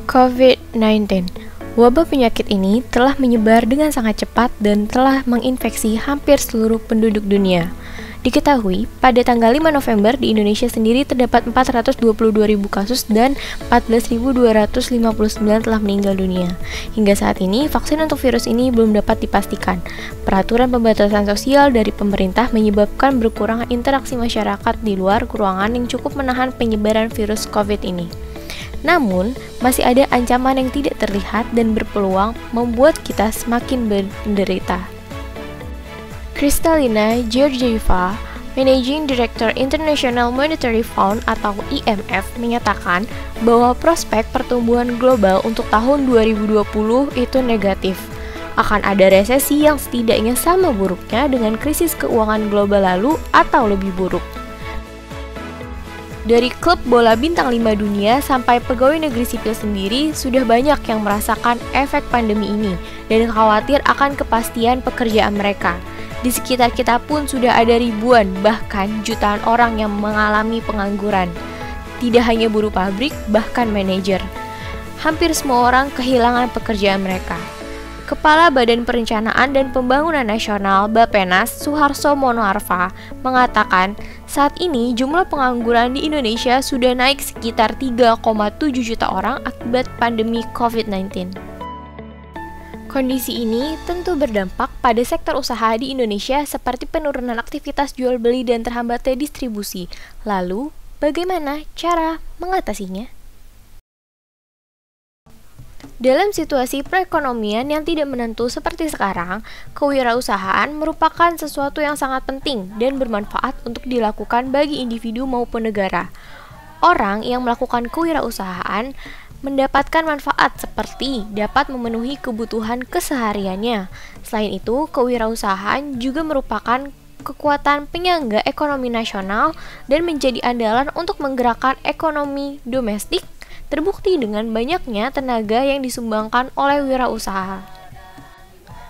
COVID-19. Wabah penyakit ini telah menyebar dengan sangat cepat dan telah menginfeksi hampir seluruh penduduk dunia. Diketahui, pada tanggal 5 November di Indonesia sendiri terdapat 422.000 kasus dan 14.259 telah meninggal dunia. Hingga saat ini, vaksin untuk virus ini belum dapat dipastikan. Peraturan pembatasan sosial dari pemerintah menyebabkan berkurang interaksi masyarakat di luar ruangan yang cukup menahan penyebaran virus COVID ini. Namun, masih ada ancaman yang tidak terlihat dan berpeluang membuat kita semakin menderita. Kristalina Georgieva, Managing Director International Monetary Fund atau IMF, menyatakan bahwa prospek pertumbuhan global untuk tahun 2020 itu negatif. Akan ada resesi yang setidaknya sama buruknya dengan krisis keuangan global lalu atau lebih buruk. Dari klub bola bintang 5 dunia sampai pegawai negeri sipil sendiri sudah banyak yang merasakan efek pandemi ini dan khawatir akan kepastian pekerjaan mereka. Di sekitar kita pun sudah ada ribuan, bahkan jutaan orang yang mengalami pengangguran. Tidak hanya buruh pabrik, bahkan manajer. Hampir semua orang kehilangan pekerjaan mereka. Kepala Badan Perencanaan dan Pembangunan Nasional Bappenas, Suharso Monoarfa, mengatakan saat ini jumlah pengangguran di Indonesia sudah naik sekitar 3,7 juta orang akibat pandemi COVID-19. Kondisi ini tentu berdampak pada sektor usaha di Indonesia seperti penurunan aktivitas jual beli dan terhambatnya distribusi. Lalu, bagaimana cara mengatasinya? Dalam situasi perekonomian yang tidak menentu seperti sekarang, kewirausahaan merupakan sesuatu yang sangat penting dan bermanfaat untuk dilakukan bagi individu maupun negara. Orang yang melakukan kewirausahaan mendapatkan manfaat seperti dapat memenuhi kebutuhan kesehariannya. Selain itu, kewirausahaan juga merupakan kekuatan penyangga ekonomi nasional dan menjadi andalan untuk menggerakkan ekonomi domestik. Terbukti dengan banyaknya tenaga yang disumbangkan oleh wirausaha.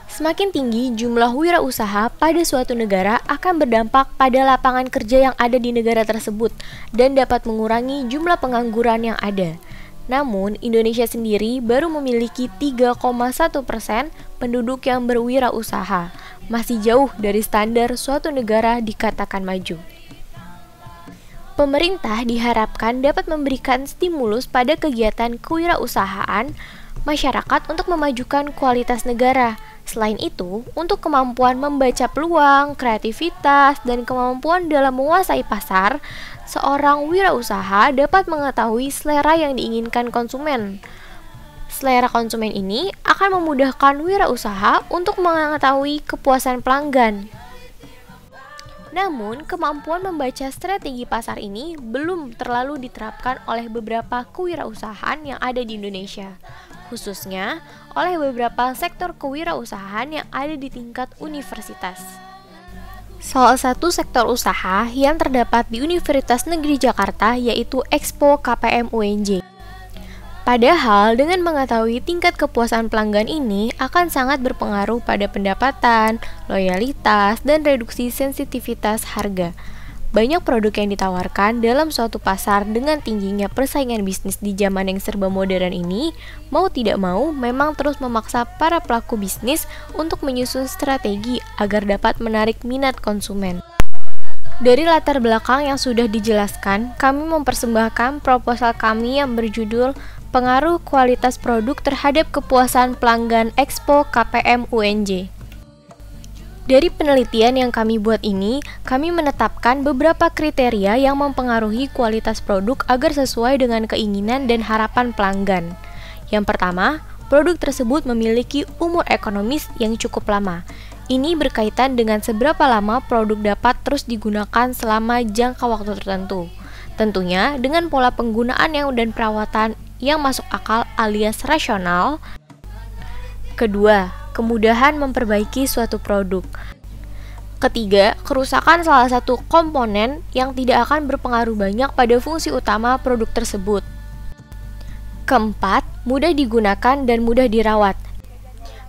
Semakin tinggi jumlah wirausaha pada suatu negara akan berdampak pada lapangan kerja yang ada di negara tersebut dan dapat mengurangi jumlah pengangguran yang ada. Namun, Indonesia sendiri baru memiliki 3,1% penduduk yang berwirausaha, masih jauh dari standar suatu negara dikatakan maju. Pemerintah diharapkan dapat memberikan stimulus pada kegiatan kewirausahaan masyarakat untuk memajukan kualitas negara. Selain itu, untuk kemampuan membaca peluang, kreativitas, dan kemampuan dalam menguasai pasar, seorang wirausaha dapat mengetahui selera yang diinginkan konsumen. Selera konsumen ini akan memudahkan wirausaha untuk mengetahui kepuasan pelanggan. Namun, kemampuan membaca strategi pasar ini belum terlalu diterapkan oleh beberapa kewirausahaan yang ada di Indonesia, khususnya oleh beberapa sektor kewirausahaan yang ada di tingkat universitas. Salah satu sektor usaha yang terdapat di Universitas Negeri Jakarta yaitu Expo KPM UNJ. Padahal dengan mengetahui tingkat kepuasan pelanggan ini akan sangat berpengaruh pada pendapatan, loyalitas, dan reduksi sensitivitas harga. Banyak produk yang ditawarkan dalam suatu pasar dengan tingginya persaingan bisnis di zaman yang serba modern ini, mau tidak mau memang terus memaksa para pelaku bisnis untuk menyusun strategi agar dapat menarik minat konsumen. Dari latar belakang yang sudah dijelaskan, kami mempersembahkan proposal kami yang berjudul Pengaruh Kualitas Produk Terhadap Kepuasan Pelanggan Expo KPM UNJ. Dari penelitian yang kami buat ini, kami menetapkan beberapa kriteria yang mempengaruhi kualitas produk agar sesuai dengan keinginan dan harapan pelanggan. Yang pertama, produk tersebut memiliki umur ekonomis yang cukup lama. Ini berkaitan dengan seberapa lama produk dapat terus digunakan selama jangka waktu tertentu. Tentunya dengan pola penggunaan dan perawatan yang masuk akal alias rasional. Kedua, kemudahan memperbaiki suatu produk. Ketiga, kerusakan salah satu komponen yang tidak akan berpengaruh banyak pada fungsi utama produk tersebut. Keempat, mudah digunakan dan mudah dirawat.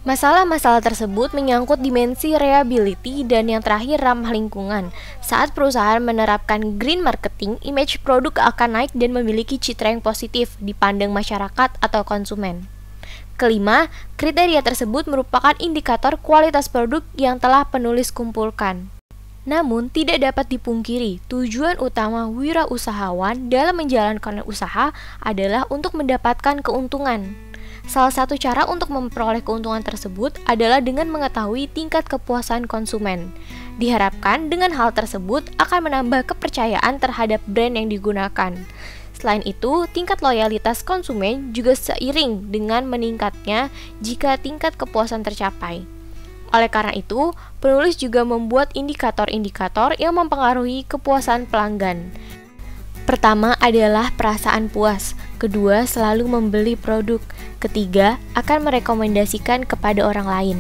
Masalah-masalah tersebut menyangkut dimensi reliability dan yang terakhir ramah lingkungan. Saat perusahaan menerapkan green marketing, image produk akan naik dan memiliki citra yang positif dipandang masyarakat atau konsumen. Kelima, kriteria tersebut merupakan indikator kualitas produk yang telah penulis kumpulkan. Namun, tidak dapat dipungkiri, tujuan utama wirausahawan dalam menjalankan usaha adalah untuk mendapatkan keuntungan. Salah satu cara untuk memperoleh keuntungan tersebut adalah dengan mengetahui tingkat kepuasan konsumen. Diharapkan dengan hal tersebut akan menambah kepercayaan terhadap brand yang digunakan. Selain itu, tingkat loyalitas konsumen juga seiring dengan meningkatnya jika tingkat kepuasan tercapai. Oleh karena itu, penulis juga membuat indikator-indikator yang mempengaruhi kepuasan pelanggan. Pertama adalah perasaan puas, kedua selalu membeli produk, ketiga akan merekomendasikan kepada orang lain.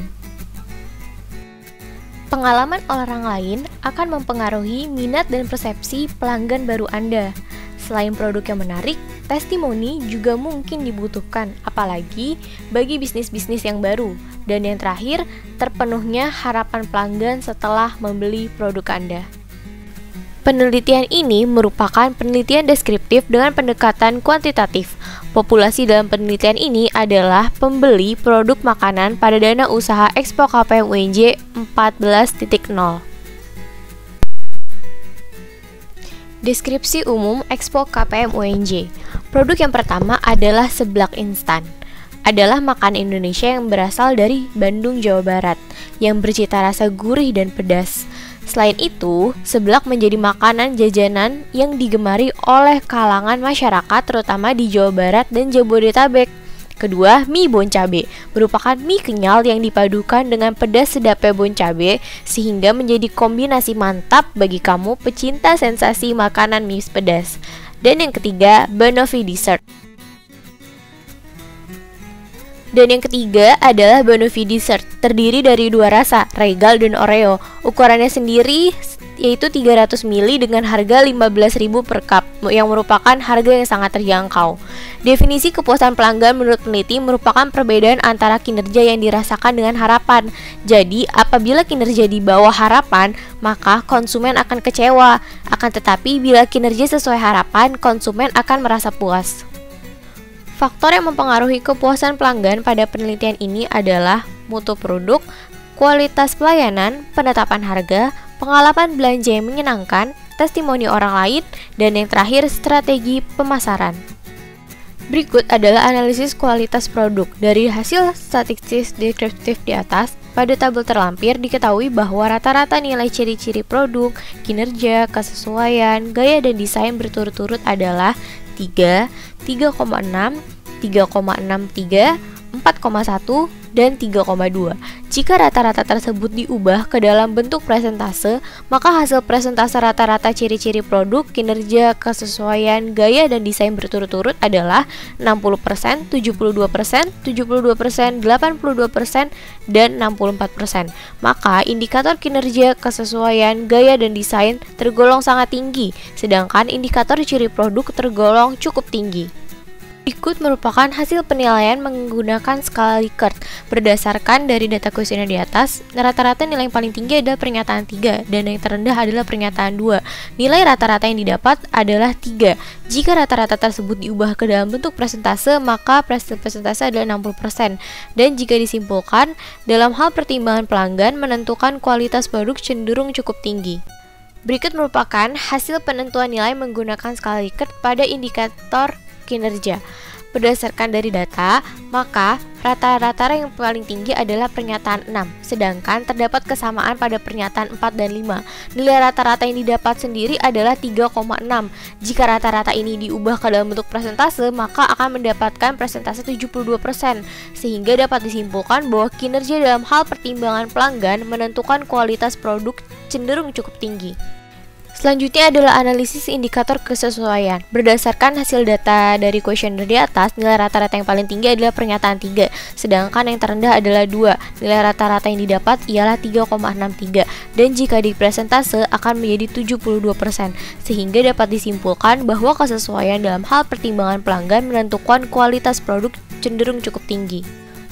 Pengalaman orang lain akan mempengaruhi minat dan persepsi pelanggan baru Anda. Selain produk yang menarik, testimoni juga mungkin dibutuhkan, apalagi bagi bisnis-bisnis yang baru. Dan yang terakhir, terpenuhnya harapan pelanggan setelah membeli produk Anda. Penelitian ini merupakan penelitian deskriptif dengan pendekatan kuantitatif. Populasi dalam penelitian ini adalah pembeli produk makanan pada dana usaha Expo KPM UNJ 14.0. Deskripsi umum Expo KPM UNJ. Produk yang pertama adalah seblak instan. Adalah makanan Indonesia yang berasal dari Bandung, Jawa Barat, yang bercita rasa gurih dan pedas. Selain itu, seblak menjadi makanan jajanan yang digemari oleh kalangan masyarakat terutama di Jawa Barat dan Jabodetabek. Kedua, mie bon cabe merupakan mie kenyal yang dipadukan dengan pedas sedapnya bon cabe sehingga menjadi kombinasi mantap bagi kamu pecinta sensasi makanan mie pedas. Dan yang ketiga, Banoffee dessert. Dan yang ketiga adalah Banoffee dessert, terdiri dari dua rasa, Regal dan Oreo. Ukurannya sendiri yaitu 300 ml dengan harga 15.000 per cup, yang merupakan harga yang sangat terjangkau. Definisi kepuasan pelanggan menurut peneliti merupakan perbedaan antara kinerja yang dirasakan dengan harapan. Jadi, apabila kinerja di bawah harapan, maka konsumen akan kecewa. Akan tetapi, bila kinerja sesuai harapan, konsumen akan merasa puas. Faktor yang mempengaruhi kepuasan pelanggan pada penelitian ini adalah mutu produk, kualitas pelayanan, penetapan harga, pengalaman belanja yang menyenangkan, testimoni orang lain, dan yang terakhir strategi pemasaran. Berikut adalah analisis kualitas produk. Dari hasil statistik deskriptif di atas, pada tabel terlampir diketahui bahwa rata-rata nilai ciri-ciri produk, kinerja, kesesuaian, gaya dan desain berturut-turut adalah 3, 3,6, 3,63, 4,1, dan 3,2. Jika rata-rata tersebut diubah ke dalam bentuk presentase, maka hasil presentase rata-rata ciri-ciri produk, kinerja, kesesuaian, gaya, dan desain berturut-turut adalah 60%, 72%, 72%, 82%, dan 64%. Maka indikator kinerja, kesesuaian, gaya, dan desain tergolong sangat tinggi, sedangkan indikator ciri produk tergolong cukup tinggi. Berikut merupakan hasil penilaian menggunakan skala Likert. Berdasarkan dari data kuesioner di atas, rata-rata nilai yang paling tinggi adalah pernyataan 3 dan yang terendah adalah pernyataan 2. Nilai rata-rata yang didapat adalah 3. Jika rata-rata tersebut diubah ke dalam bentuk presentase, maka presentase adalah 60%. Dan jika disimpulkan, dalam hal pertimbangan pelanggan menentukan kualitas produk cenderung cukup tinggi. Berikut merupakan hasil penentuan nilai menggunakan skala Likert pada indikator kinerja. Berdasarkan dari data, maka rata-rata yang paling tinggi adalah pernyataan 6, sedangkan terdapat kesamaan pada pernyataan 4 dan 5. Nilai rata-rata yang didapat sendiri adalah 3,6. Jika rata-rata ini diubah ke dalam bentuk presentase, maka akan mendapatkan presentase 72%, sehingga dapat disimpulkan bahwa kinerja dalam hal pertimbangan pelanggan menentukan kualitas produk cenderung cukup tinggi. Selanjutnya adalah analisis indikator kesesuaian. Berdasarkan hasil data dari kuesioner di atas, nilai rata-rata yang paling tinggi adalah pernyataan 3, sedangkan yang terendah adalah 2. Nilai rata-rata yang didapat ialah 3,63 dan jika dipresentase akan menjadi 72%, sehingga dapat disimpulkan bahwa kesesuaian dalam hal pertimbangan pelanggan menentukan kualitas produk cenderung cukup tinggi.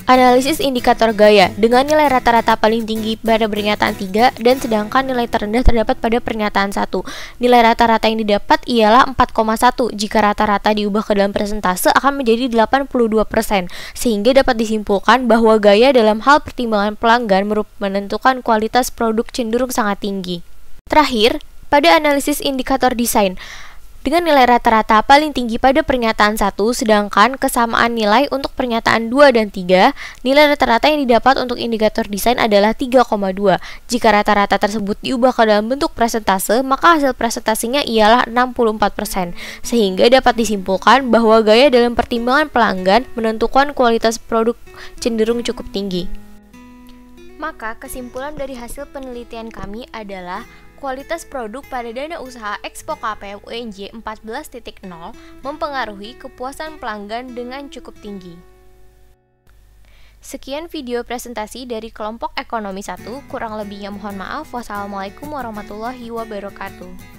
Analisis indikator gaya dengan nilai rata-rata paling tinggi pada pernyataan 3 dan sedangkan nilai terendah terdapat pada pernyataan 1. Nilai rata-rata yang didapat ialah 4,1. Jika rata-rata diubah ke dalam persentase akan menjadi 82%, sehingga dapat disimpulkan bahwa gaya dalam hal pertimbangan pelanggan menentukan kualitas produk cenderung sangat tinggi. Terakhir, pada analisis indikator desain dengan nilai rata-rata paling tinggi pada pernyataan 1, sedangkan kesamaan nilai untuk pernyataan 2 dan 3, nilai rata-rata yang didapat untuk indikator desain adalah 3,2. Jika rata-rata tersebut diubah ke dalam bentuk presentase, maka hasil presentasinya ialah 64%, sehingga dapat disimpulkan bahwa gaya dalam pertimbangan pelanggan menentukan kualitas produk cenderung cukup tinggi. Maka kesimpulan dari hasil penelitian kami adalah kualitas produk pada dana usaha Expo KPM UNJ 14.0 mempengaruhi kepuasan pelanggan dengan cukup tinggi. Sekian video presentasi dari kelompok ekonomi 1, kurang lebihnya mohon maaf. Wassalamualaikum warahmatullahi wabarakatuh.